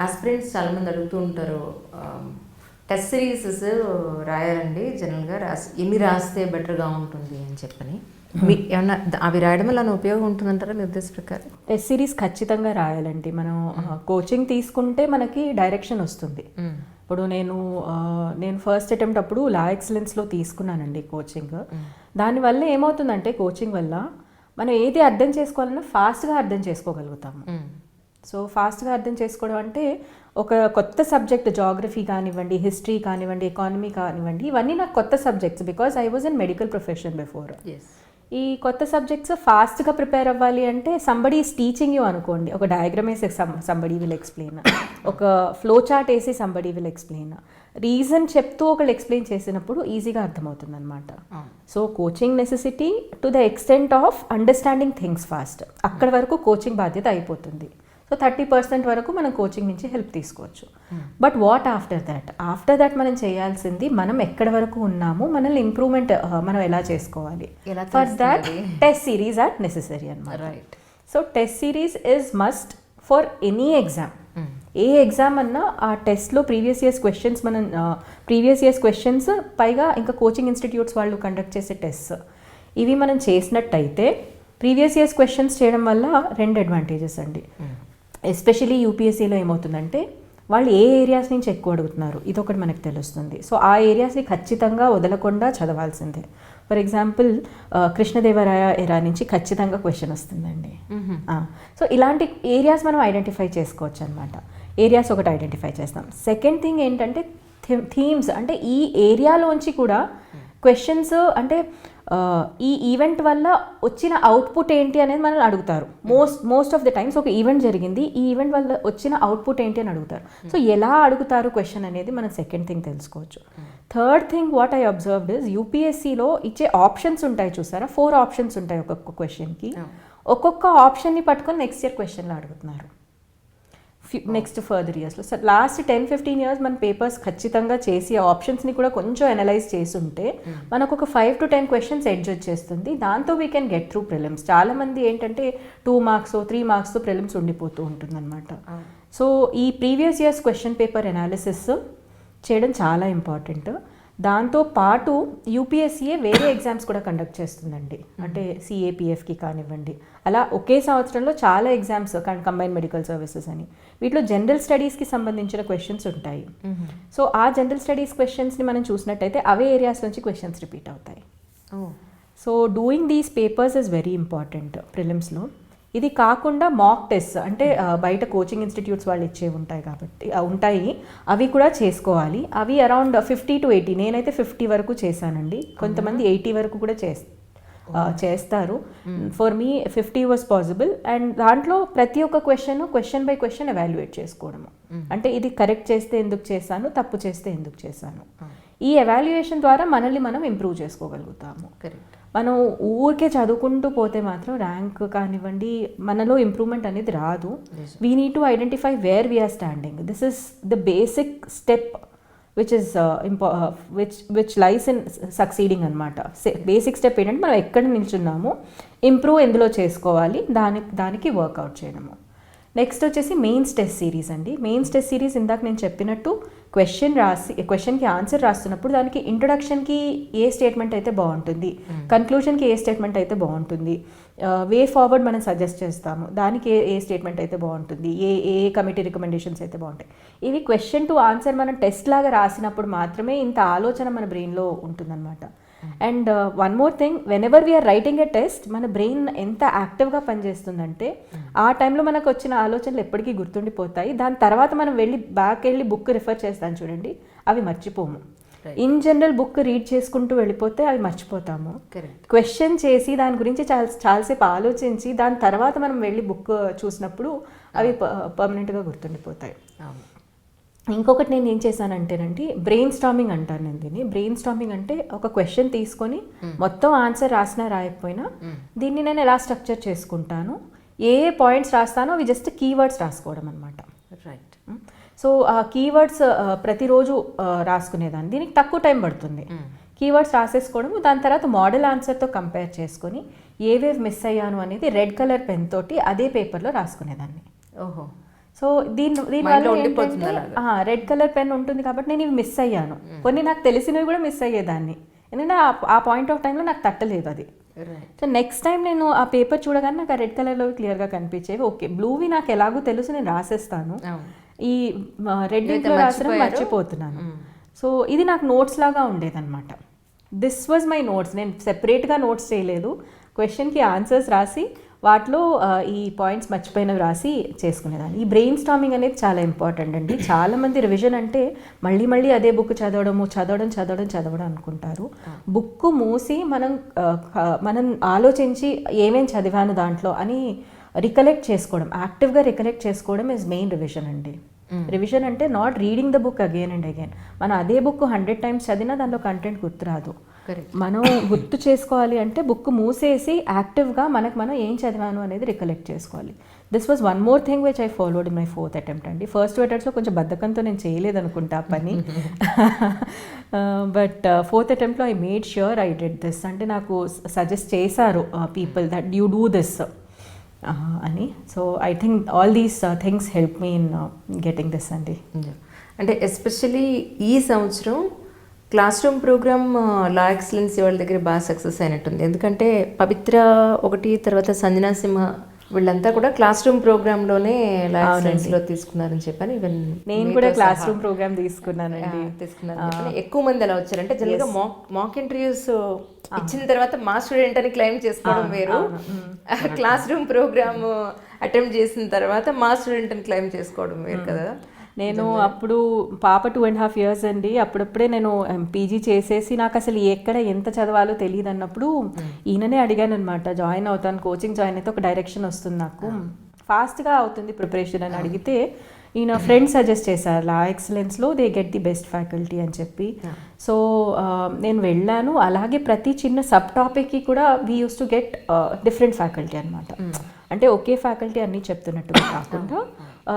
Aspirants చాలామంది అడుగుతూ ఉంటారు, టెస్ట్ సిరీసెస్ రాయాలండి జనరల్గా ఎన్ని రాస్తే బెటర్గా ఉంటుంది అని చెప్పని. ఏమన్నా అవి రాయడం వల్ల ఉపయోగం ఉంటుందంటారా మీ ఉద్దేశ ప్రకారం? టెస్ట్ సిరీస్ ఖచ్చితంగా రాయాలండి. మనం కోచింగ్ తీసుకుంటే మనకి డైరెక్షన్ వస్తుంది. ఇప్పుడు నేను ఫస్ట్ అటెంప్ట్ అప్పుడు లా ఎక్సలెన్స్లో తీసుకున్నానండి కోచింగ్. దానివల్ల ఏమవుతుందంటే కోచింగ్ వల్ల మనం ఏది అర్థం చేసుకోవాలన్నా ఫాస్ట్గా అర్థం చేసుకోగలుగుతాము. సో ఫాస్ట్గా అర్థం చేసుకోవడం అంటే ఒక కొత్త సబ్జెక్ట్, జాగ్రఫీ కానివ్వండి, హిస్టరీ కానివ్వండి, ఎకానమీ కానివ్వండి, ఇవన్నీ నాకు కొత్త subjects because I was in medical profession before. ఈ కొత్త సబ్జెక్ట్స్ ఫాస్ట్గా ప్రిపేర్ అవ్వాలి అంటే సంబడీ ఈస్ టీచింగ్ యూ అనుకోండి. ఒక డయాగ్రమ్ వేసి సంబడీ విల్ ఎక్స్ప్లెయిన్, ఒక ఫ్లో చార్ట్ వేసి సంబడీ విల్ ఎక్స్ప్లెయిన్, రీజన్ చెప్తూ ఒకళ్ళు ఎక్స్ప్లెయిన్ చేసినప్పుడు ఈజీగా అర్థమవుతుంది అనమాట. So coaching necessity to the extent of understanding things fast. అక్కడ వరకు కోచింగ్ బాధ్యత అయిపోతుంది. సో 30% వరకు మనం కోచింగ్ నుంచి హెల్ప్ తీసుకోవచ్చు. బట్ వాట్ ఆఫ్టర్ దాట్ మనం చేయాల్సింది, మనం ఎక్కడి వరకు ఉన్నాము, మనల్ని ఇంప్రూవ్మెంట్ మనం ఎలా చేసుకోవాలి. For that test series are necessary అనమాట. So test series is must for any exam. ఏ ఎగ్జామ్ అన్నా ఆ టెస్ట్లో ప్రీవియస్ ఇయర్స్ క్వశ్చన్స్ పైగా ఇంకా కోచింగ్ ఇన్స్టిట్యూట్స్ వాళ్ళు కండక్ట్ చేసే టెస్ట్ ఇవి మనం చేసినట్టయితే ప్రీవియస్ ఇయర్స్ క్వశ్చన్స్ చేయడం వల్ల 2 అడ్వాంటేజెస్ అండి. ఎస్పెషలీ యూపీఎస్సీలో ఏమవుతుందంటే వాళ్ళు ఏ ఏరియాస్ నుంచి ఎక్కువ అడుగుతున్నారు ఇదొకటి మనకు తెలుస్తుంది. సో ఆ ఏరియాస్ని ఖచ్చితంగా వదలకుండా చదవాల్సిందే. ఫర్ ఎగ్జాంపుల్ కృష్ణదేవరాయ ఎరా నుంచి ఖచ్చితంగా క్వశ్చన్ వస్తుందండి. సో ఇలాంటి ఏరియాస్ మనం ఐడెంటిఫై చేసుకోవచ్చు అనమాట. ఏరియాస్ ఒకటి ఐడెంటిఫై చేస్తాం. సెకండ్ థింగ్ ఏంటంటే థీమ్స్, అంటే ఈ ఏరియాలోంచి కూడా క్వశ్చన్స్, అంటే ఈ ఈవెంట్ వల్ల వచ్చిన అవుట్పుట్ ఏంటి అనేది మనల్ని అడుగుతారు. మోస్ట్ ఆఫ్ ద టైమ్స్ ఒక ఈవెంట్ జరిగింది, ఈ ఈవెంట్ వల్ల వచ్చిన అవుట్పుట్ ఏంటి అని అడుగుతారు. సో ఎలా అడుగుతారు క్వశ్చన్ అనేది మనం సెకండ్ థింగ్ తెలుసుకోవచ్చు. Third thing what I observed is యూపీఎస్సీలో ఇచ్చే ఆప్షన్స్ ఉంటాయి చూసారా, 4 ఆప్షన్స్ ఉంటాయి ఒక్కొక్క క్వశ్చన్కి. ఒక్కొక్క ఆప్షన్ని పట్టుకొని నెక్స్ట్ ఇయర్ క్వశ్చన్లో అడుగుతున్నారు నెక్స్ట్ ఫర్దర్ ఇయర్స్లో. సో లాస్ట్ 10-15 ఇయర్స్ మన పేపర్స్ ఖచ్చితంగా చేసి ఆ ఆప్షన్స్ని కూడా కొంచెం అనలైజ్ చేసి ఉంటే మనకు ఒక 5 to 10 క్వశ్చన్స్ ఎడ్జ్ వచ్చేస్తుంది. దాంతో we can get through prelims. చాలామంది ఏంటంటే 2 మార్క్స్ 3 మార్క్స్ ప్రిలిమ్స్ ఉండిపోతూ ఉంటుందన్నమాట. సో ఈ previous years question paper analysis చేయడం చాలా ఇంపార్టెంట్. దాంతో పాటు యూపీఎస్సీఏ వేరే ఎగ్జామ్స్ కూడా కండక్ట్ చేస్తుందండి. అంటే సిఏపిఎఫ్కి కానివ్వండి, అలా ఒకే సంవత్సరంలో చాలా ఎగ్జామ్స్, కంబైన్ మెడికల్ సర్వీసెస్ అని, వీటిలో జనరల్ స్టడీస్కి సంబంధించిన క్వశ్చన్స్ ఉంటాయి. సో ఆ జనరల్ స్టడీస్ క్వశ్చన్స్ని మనం చూసినట్టయితే అవే ఏరియాస్ నుంచి క్వశ్చన్స్ రిపీట్ అవుతాయి. So doing these papers is very important ప్రిలిమ్స్లో. ఇది కాకుండా మాక్ టెస్ట్, అంటే బయట కోచింగ్ ఇన్స్టిట్యూట్స్ వాళ్ళు ఇచ్చే ఉంటాయి, అవి కూడా చేసుకోవాలి. అవి అరౌండ్ 50 to 80, నేనైతే 50 వరకు చేశానండి. కొంతమంది 80 వరకు కూడా చేస్తారు. For me 50 was possible. And దాంట్లో ప్రతి ఒక్క క్వశ్చన్ బై క్వశ్చన్ ఎవాల్యుయేట్ చేసుకోవడము. అంటే ఇది కరెక్ట్ చేస్తే ఎందుకు చేశాను, తప్పు చేస్తే ఎందుకు చేశాను, ఈ ఎవాల్యుయేషన్ ద్వారా మనల్ని మనం ఇంప్రూవ్ చేసుకోగలుగుతాము. కరెక్ట్. మనం ఊరికే చదువుకుంటూ పోతే మాత్రం ర్యాంక్ కానివ్వండి మనలో ఇంప్రూవ్మెంట్ అనేది రాదు. We need to identify where we are standing. This is the basic step which lies in succeeding అనమాట. బేసిక్ స్టెప్ ఏంటంటే మనం ఎక్కడ నిల్చున్నాము, ఇంప్రూవ్ ఎందులో చేసుకోవాలి, దానికి వర్కౌట్ చేయడము. నెక్స్ట్ వచ్చేసి మెయిన్స్ టెస్ట్ సిరీస్ అండి. మెయిన్స్ టెస్ట్ సిరీస్ ఇందాక నేను చెప్పినట్టు క్వశ్చన్కి ఆన్సర్ రాస్తున్నప్పుడు దానికి ఇంట్రొడక్షన్కి ఏ స్టేట్మెంట్ అయితే బాగుంటుంది, కన్క్లూజన్కి ఏ స్టేట్మెంట్ అయితే బాగుంటుంది, వే ఫార్వర్డ్ మనం సజెస్ట్ చేస్తాము, దానికి ఏ స్టేట్మెంట్ అయితే బాగుంటుంది, ఏ కమిటీ రికమెండేషన్స్ అయితే బాగుంటాయి, ఇవి క్వశ్చన్ టు ఆన్సర్ మనం టెస్ట్ లాగా రాసినప్పుడు మాత్రమే ఇంత ఆలోచన మన బ్రెయిన్లో ఉంటుందన్నమాట. And one more thing, whenever we are writing a test మన బ్రెయిన్ ఎంత యాక్టివ్గా పనిచేస్తుందంటే ఆ టైంలో మనకు వచ్చిన ఆలోచనలు ఎప్పటికీ గుర్తుండిపోతాయి. దాని తర్వాత మనం వెళ్ళి బుక్ రిఫర్ చేస్తాం చూడండి, అవి మర్చిపోము. ఇన్ జనరల్ బుక్ రీడ్ చేసుకుంటూ వెళ్ళిపోతే అవి మర్చిపోతాము. క్వశ్చన్ చేసి దాని గురించి చాలాసేపు ఆలోచించి దాని తర్వాత మనం వెళ్ళి బుక్ చూసినప్పుడు అవి పర్మనెంట్గా గుర్తుండిపోతాయి. ఇంకొకటి నేను ఏం చేశానంటేనండి, బ్రెయిన్ స్టార్మింగ్ అంటాను నేను దీన్ని. బ్రెయిన్ స్టార్మింగ్ అంటే ఒక క్వశ్చన్ తీసుకొని మొత్తం ఆన్సర్ రాసినా రాయకపోయినా దీన్ని నేను ఎలా స్ట్రక్చర్ చేసుకుంటాను, ఏ పాయింట్స్ రాస్తానో అవి జస్ట్ కీవర్డ్స్ రాసుకోవడం అనమాట. రైట్. సో ఆ కీవర్డ్స్ ప్రతిరోజు రాసుకునేదాన్ని. దీనికి తక్కువ టైం పడుతుంది. కీవర్డ్స్ రాసేసుకోవడం, దాని తర్వాత మోడల్ ఆన్సర్తో కంపేర్ చేసుకొని ఏవేవి మిస్ అయ్యాను అనేది రెడ్ కలర్ పెన్ తోటి అదే పేపర్లో రాసుకునేదాన్ని. ఓహో. సో దీనివల్ల ఏంటంటే రెడ్ కలర్ పెన్ ఉంటుంది కాబట్టి నేను ఇవి మిస్ అయ్యాను. కొన్ని నాకు తెలిసినవి కూడా మిస్ అయ్యేదాన్ని, ఎందుకంటే ఆ పాయింట్ ఆఫ్ టైంలో నాకు తట్టలేదు అది. సో నెక్స్ట్ టైం నేను ఆ పేపర్ చూడగానే నాకు ఆ రెడ్ కలర్లో క్లియర్గా కనిపించేవి. ఓకే, బ్లూవి నాకు ఎలాగో తెలుసు, నేను రాసేస్తాను, ఈ రెడ్ ఇంక్లో రాసడం మర్చిపోతున్నాను. సో ఇది నాకు నోట్స్ లాగా ఉండేదన్నమాట. This was my notes. నేను సెపరేట్గా నోట్స్ చేయలేదు, క్వశ్చన్కి ఆన్సర్స్ రాసి వాటిలో ఈ పాయింట్స్ మర్చిపోయినవి రాసి చేసుకునేదాన్ని. ఈ బ్రెయిన్ స్టార్మింగ్ అనేది చాలా ఇంపార్టెంట్ అండి. చాలామంది రివిజన్ అంటే మళ్ళీ అదే బుక్ చదవడం అనుకుంటారు. బుక్ మూసి మనం ఆలోచించి ఏమేం చదివాను దాంట్లో అని రికలెక్ట్ చేసుకోవడం, యాక్టివ్గా రికలెక్ట్ చేసుకోవడం ఇస్ మెయిన్ రివిజన్ అండి. రివిజన్ అంటే not reading the book again and again. మనం అదే బుక్ 100 times చదివినా దాంట్లో కంటెంట్ గుర్తురాదు. మనం గుర్తు చేసుకోవాలి అంటే బుక్ మూసేసి యాక్టివ్గా మనం ఏం చదివాను అనేది రికలెక్ట్ చేసుకోవాలి. This was one more thing which I followed in my 4th attempt అండి. ఫస్ట్ 2 attemptsలో కొంచెం బద్ధకంతో నేను చేయలేదు అనుకుంటా ఆ పని, బట్ 4th attemptలో I made sure I did this. అంటే నాకు సజెస్ట్ చేశారు people that you do this అని. So I think all these things help me in getting this అండి. అంటే ఎస్పెషలీ ఈ సంవత్సరం classroom programme La Excellence వాళ్ళ దగ్గర బాగా సక్సెస్ అయినట్టుంది. ఎందుకంటే పవిత్ర ఒకటి, తర్వాత సంజనా సింహ వీళ్ళంతా కూడా క్లాస్ రూమ్ ప్రోగ్రాంలోనే లా ఎక్సలెన్స్లో తీసుకున్నారని చెప్పని. ఈవెన్ నేను కూడా క్లాస్ రూమ్ ప్రోగ్రామ్ తీసుకున్నానండి. ఎక్కువ మంది అలా వచ్చారంటే జనరల్గా మాక్ ఇంటర్వ్యూస్ ఇచ్చిన తర్వాత మా స్టూడెంట్ అని క్లెయిమ్ చేసుకోవడం వేరు, క్లాస్ రూమ్ ప్రోగ్రామ్ అటెంప్ట్ చేసిన తర్వాత మా స్టూడెంట్ అని క్లెయిమ్ చేసుకోవడం వేరు కదా. నేను అప్పుడు పాప 2.5 years అండి. అప్పుడప్పుడే నేను పీజీ చేసేసి నాకు అసలు ఎక్కడ ఎంత చదవాలో తెలియదు అన్నప్పుడు ఈయననే అడిగాను అనమాట, జాయిన్ అవుతాను, కోచింగ్ జాయిన్ అయితే ఒక డైరెక్షన్ వస్తుంది, నాకు ఫాస్ట్గా అవుతుంది ప్రిపరేషన్ అని అడిగితే ఈయన ఫ్రెండ్ సజెస్ట్ చేశారు, లా ఎక్సలెన్స్లో they get the best faculty అని చెప్పి. సో నేను వెళ్ళాను. అలాగే ప్రతి చిన్న సబ్ టాపిక్కి కూడా we use to get different faculty అనమాట. అంటే ఒకే ఫ్యాకల్టీ అన్నీ చెప్తున్నట్టుగా కాకుండా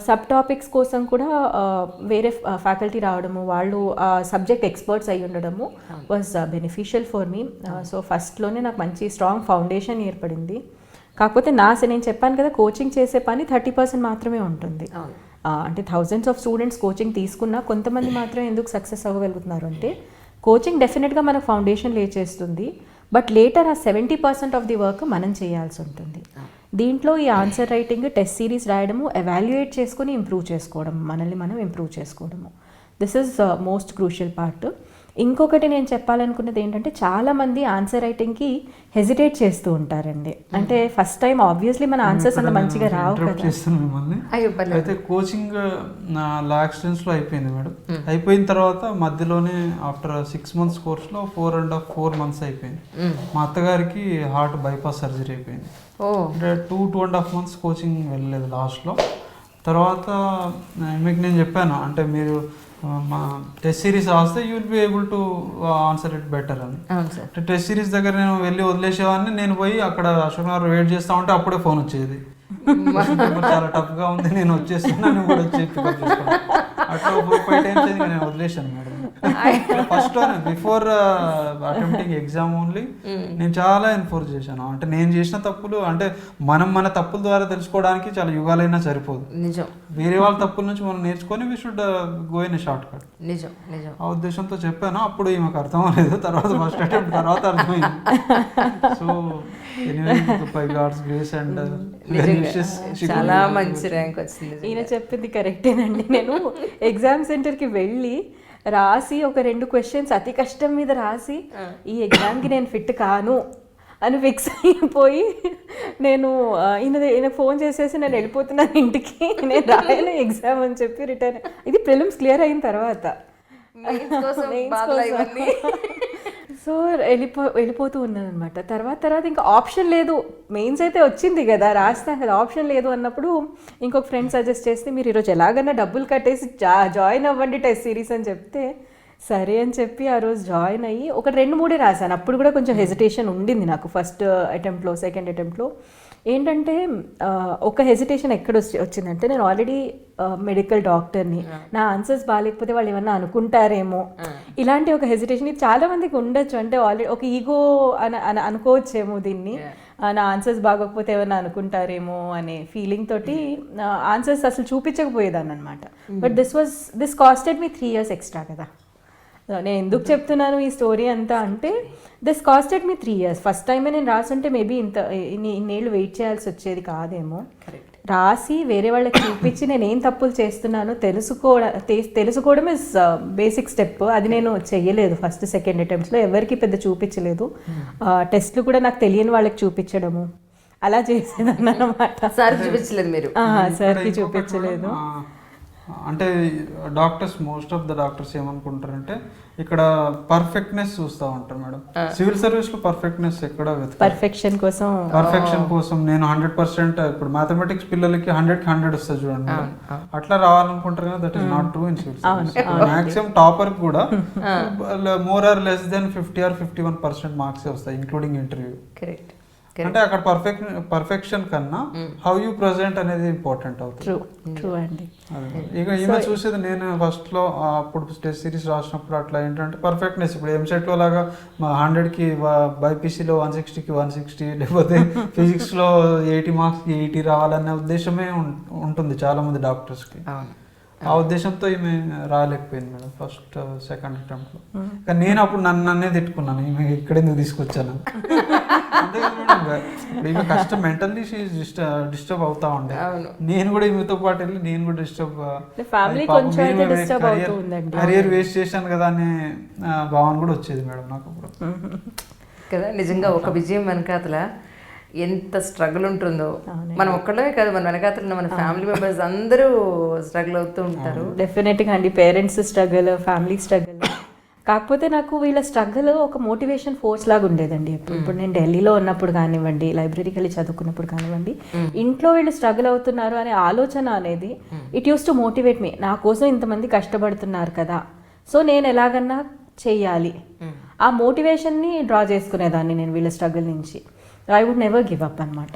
సబ్ టాపిక్స్ కోసం కూడా వేరే ఫ్యాకల్టీ రావడము, వాళ్ళు సబ్జెక్ట్ ఎక్స్పర్ట్స్ అయి ఉండడము was beneficial for me. So ఫస్ట్లోనే నాకు మంచి స్ట్రాంగ్ ఫౌండేషన్ ఏర్పడింది. కాకపోతే నేను చెప్పాను కదా, కోచింగ్ చేసే పని 30% మాత్రమే ఉంటుంది. అంటే thousands of స్టూడెంట్స్ కోచింగ్ తీసుకున్నా కొంతమంది మాత్రం ఎందుకు సక్సెస్ అవ్వగలుగుతున్నారు అంటే, కోచింగ్ డెఫినెట్గా మనకు ఫౌండేషన్ లే చేస్తుంది, బట్ లేటర్ ఆ 70% ఆఫ్ ది వర్క్ మనం చేయాల్సి ఉంటుంది. దీంట్లో ఈ ఆన్సర్ రైటింగ్, టెస్ట్ సిరీస్ రాయడము, ఎవాల్యుయేట్ చేసుకొని ఇంప్రూవ్ చేసుకోవడం, మనల్ని మనం ఇంప్రూవ్ చేసుకోవడము, this is most crucial part. ఇంకొకటి నేను చెప్పాలనుకున్నది ఏంటంటే, చాలామంది ఆన్సర్ రైటింగ్కి హెజిటేట్ చేస్తూ ఉంటారండి. అంటే ఫస్ట్ టైం ఆబ్వియస్లీ మన ఆన్సర్స్ అంత మంచిగా రావు కదా. అయితే కోచింగ్ నా లా ఎక్సలెన్స్లో అయిపోయింది మేడం. అయిపోయిన తర్వాత మధ్యలోనే ఆఫ్టర్ 6 months కోర్స్లో 4 months అయిపోయింది. మా అత్తగారికి హార్ట్ బైపాస్ సర్జరీ అయిపోయింది. అంటే 2.5 months కోచింగ్ వెళ్ళలేదు లాస్ట్లో. తర్వాత మీకు నేను చెప్పాను, అంటే మీరు మా టెస్ట్ సిరీస్ రాస్తే you will be able to answer it better అని. టెస్ట్ సిరీస్ దగ్గర నేను వెళ్ళి వదిలేసేవాడిని. నేను పోయి అక్కడ అశోక్ నగర్ వెయిట్ చేస్తా ఉంటే అప్పుడే ఫోన్ వచ్చేది, చాలా టఫ్గా ఉంది, నేను వచ్చేస్తున్నాను, కూడా వచ్చి పికప్ చేసుకోండి. అట్లా 4-5 times నేను వదిలేసాను madam. First before attempting exam only నేను చాలా ఎన్ఫోర్స్ చేశాను. అంటే నేను చేసిన తప్పులు, అంటే మన తప్పుల ద్వారా తెలుసుకోవడానికి చాలా యుగాలైనా సరిపోదు. నిజం. వేరే వాళ్ళ తప్పుల నుంచి మనం నేర్చుకొని we should go in short cut. నిజం నిజం. ఆ ఉద్దేశంతో చెప్పాను. అప్పుడు ఈమెకు అర్థం అవ్వలేదు, తర్వాత ఫస్ట్ అటెంప్ట్ తర్వాత అర్థమైంది. సో చాలా మంచి ర్యాంక్ వచ్చింది. ఈయన చెప్పింది కరెక్టేనండి. నేను ఎగ్జామ్ సెంటర్కి వెళ్ళి రాసి ఒక 2 questions అతి కష్టం మీద రాసి ఈ ఎగ్జామ్కి నేను ఫిట్ కాను అని ఫిక్స్ అయిపోయి నేను ఈయన ఫోన్ చేసేసి నేను వెళ్ళిపోతున్నాను ఇంటికి, నేను రాయను ఎగ్జామ్ అని చెప్పి రిటర్న్. ఇది ప్రిలిమ్స్ క్లియర్ అయిన తర్వాత. సో వెళ్ళిపోతూ ఉన్నాను అనమాట. తర్వాత ఇంకా ఆప్షన్ లేదు, మెయిన్స్ అయితే వచ్చింది కదా, రాస్తాం కదా, ఆప్షన్ లేదు అన్నప్పుడు ఇంకొక ఫ్రెండ్ సజెస్ట్ చేస్తే మీరు ఈరోజు ఎలాగన్నా డబ్బులు కట్టేసి జాయిన్ అవ్వండి టెస్ట్ సిరీస్ అని చెప్తే, సరే అని చెప్పి ఆ రోజు జాయిన్ అయ్యి ఒక 2-3 రాశాను. అప్పుడు కూడా కొంచెం హెజిటేషన్ ఉండింది నాకు ఫస్ట్ అటెంప్ట్లో. సెకండ్ అటెంప్ట్లో ఏంటంటే ఒక హెజిటేషన్ ఎక్కడ వచ్చిందంటే, నేను ఆల్రెడీ మెడికల్ డాక్టర్ని, నా ఆన్సర్స్ బాగాలేకపోతే వాళ్ళు ఏమన్నా అనుకుంటారేమో, ఇలాంటి ఒక హెజిటేషన్. ఇది చాలా మందికి ఉండొచ్చు, అంటే ఆల్రెడీ ఒక ఈగో అని అనుకోవచ్చేమో దీన్ని. నా ఆన్సర్స్ బాగోకపోతే ఏమైనా అనుకుంటారేమో అనే ఫీలింగ్ తోటి ఆన్సర్స్ అసలు చూపించకపోయేదాన్ని అనమాట. But this costed me 3 years extra కదా. నేను ఎందుకు చెప్తున్నాను ఈ స్టోరీ అంతా అంటే, this costed me 3 years. First టైమే నేను రాసుంటే మేబీ ఇన్నేళ్ళు వెయిట్ చేయాల్సి వచ్చేది కాదేమో. రాసి వేరే వాళ్ళకి చూపించి నేను ఏం తప్పులు చేస్తున్నానో తెలుసుకోవడం ఇస్ బేసిక్ స్టెప్. అది నేను చెయ్యలేదు ఫస్ట్ సెకండ్ అటెంప్ట్స్లో, ఎవరికి పెద్ద చూపించలేదు. టెస్ట్లు కూడా నాకు తెలియని వాళ్ళకి చూపించడము అలా చేసేదాన్ని అనమాట. సార్ చూపించలేదు మీరు? సార్కి చూపించలేదు. అంటే doctors, most of the doctors ఏమనుకుంటారంటే ఇక్కడ పర్ఫెక్ట్నెస్ చూస్తూ ఉంటారు మేడం. సివిల్ సర్వీస్ లో పర్ఫెక్ట్నెస్ ఎక్కడ పర్ఫెక్షన్ కోసం నేను 100%, ఇప్పుడు మ్యాథమెటిక్స్ పిల్లలకి 100కి 100 వస్తుంది చూడండి మేడం, అట్లా రావాలనుకుంటారు కదా. That is not true in civil service. Maximum topper కూడా more or less than 50 or 51% marks వస్తాయి ఇంక్లూడింగ్ ఇంటర్వ్యూ. కరెక్ట్. అంటే అక్కడ పర్ఫెక్షన్ కన్నా హౌ యూ ప్రజెంట్ అనేది ఇంపార్టెంట్ అవుతుంది. ట్రూ అండి. ఇక ఈమె చూసేది నేను ఫస్ట్ లో అప్పుడు టెస్ట్ సిరీస్ రాసినప్పుడు అట్లా ఏంటంటే పర్ఫెక్ట్నెస్, ఇప్పుడు ఎంసెట్ లో లాగా 100కి బైపీసీలో 160కి 160, లేకపోతే ఫిజిక్స్ లో 80 మార్క్స్కి 80 రావాలనే ఉద్దేశమే ఉంటుంది చాలా మంది డాక్టర్స్ కి. ఆ ఉద్దేశంతో ఈమె రాలేకపోయింది మేడం ఫస్ట్ సెకండ్ అటెంప్ట్ లో. కానీ నేను అప్పుడు నన్నే తిట్టుకున్నాను, ఈమె ఇక్కడ ఎందుకు తీసుకొచ్చాను. ఈమె కష్టం మెంటల్లీ డిస్టర్బ్ అవుతా ఉండే. నేను కూడా ఈమెతో పాటు వెళ్ళి నేను కూడా డిస్టర్బ్, కెరియర్ వేస్ట్ చేశాను కదా అనే భావన కూడా వచ్చేది మేడం నాకు అప్పుడు కదా. నిజంగా ఒక విజయం వెనకాతల ఎంత స్ట్రగుల్ ఉంటుందో, మనం ఒక్కళ్ళమే కాదు, మన వెనకాతల మన ఫ్యామిలీ మెంబర్స్ అందరూ స్ట్రగుల్ అవుతూ ఉంటారు. డెఫినెట్గా అండి, పేరెంట్స్ స్ట్రగుల్, ఫ్యామిలీ స్ట్రగుల్. కాకపోతే నాకు వీళ్ళ స్ట్రగుల్ ఒక మోటివేషన్ ఫోర్స్ లాగా ఉండేదండి. ఇప్పుడు నేను ఢిల్లీలో ఉన్నప్పుడు కానివ్వండి, లైబ్రరీకి వెళ్ళి చదువుకున్నప్పుడు కానివ్వండి, ఇంట్లో వీళ్ళు స్ట్రగుల్ అవుతున్నారు అనే ఆలోచన అనేది ఇట్ యూస్ టు మోటివేట్ మీ. నా కోసం ఇంతమంది కష్టపడుతున్నారు కదా, సో నేను ఎలాగన్నా చెయ్యాలి. ఆ మోటివేషన్ని డ్రా చేసుకునేదాన్ని నేను వీళ్ళ స్ట్రగుల్ నుంచి. I would never give up అనమాట.